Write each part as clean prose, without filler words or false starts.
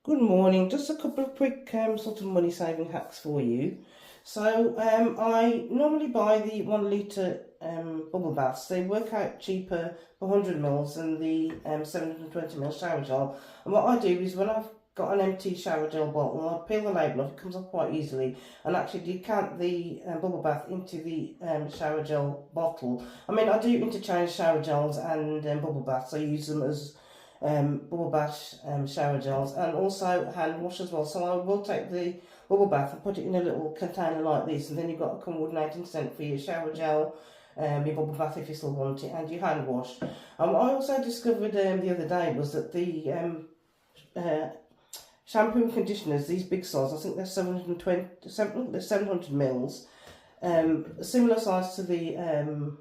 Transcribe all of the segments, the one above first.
Good morning. Just a couple of quick sort of money saving hacks for you. So I normally buy the 1 litre bubble baths. They work out cheaper for 100 mils than the 720 ml shower gel. And what I do is when I've got an empty shower gel bottle, I peel the label off. It comes off quite easily, and actually decant the bubble bath into the shower gel bottle. I mean, I do interchange shower gels and bubble baths. I use them as bubble bath shower gels, and also hand wash as well. So I will take the bubble bath and put it in a little container like this, and then you've got a coordinating scent for your shower gel, your bubble bath if you still want it, and your hand wash. I also discovered the other day was that the shampoo and conditioners, these big size, I think they're 700 mils, similar size to the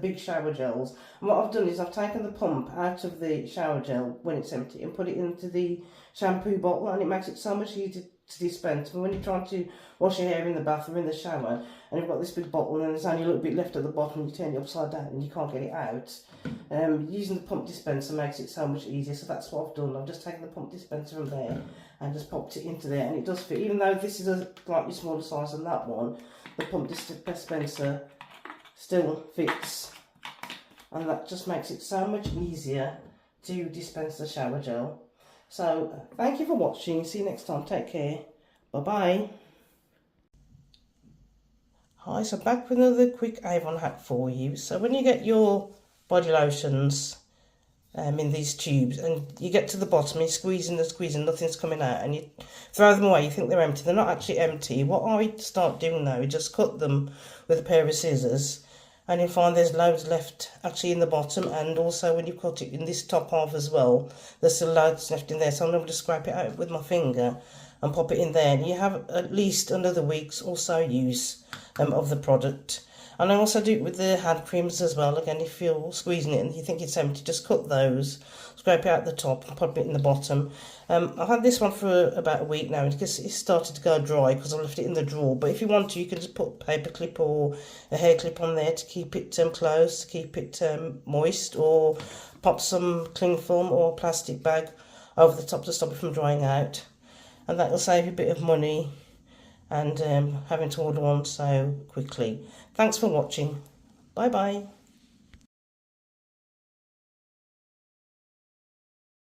big shower gels. And what I've done is I've taken the pump out of the shower gel when it's empty and put it into the shampoo bottle, and it makes it so much easier to dispense. But when you're trying to wash your hair in the bath or in the shower and you've got this big bottle and there's only a little bit left at the bottom, you turn it upside down and you can't get it out, using the pump dispenser makes it so much easier. So that's what I've done. I've just taken the pump dispenser from there and just popped it into there, and it does fit. Even though this is a slightly smaller size than that one, the pump dispenser still fits, and that just makes it so much easier to dispense the shower gel. So thank you for watching. See you next time. Take care. Bye bye. Hi, so back with another quick Avon hack for you. So when you get your body lotions in these tubes and you get to the bottom, you're squeezing and squeezing, nothing's coming out, and you throw them away, you think they're empty. They're not actually empty. What I start doing now is just cut them with a pair of scissors, and you'll find there's loads left actually in the bottom, and also when you cut it in this top half as well, there's still loads left in there. So I'm going to scrape it out with my finger and pop it in there, and you have at least another week's or so use of the product. And I also do it with the hand creams as well. Again, if you're squeezing it and you think it's empty, just cut those, scrape it out the top and pop it in the bottom. I've had this one for about a week now because it's started to go dry because I left it in the drawer. But if you want to, you can just put a paper clip or a hair clip on there to keep it closed, to keep it moist, or pop some cling film or plastic bag over the top to stop it from drying out. And that will save you a bit of money and having to order one so quickly. Thanks for watching. Bye bye.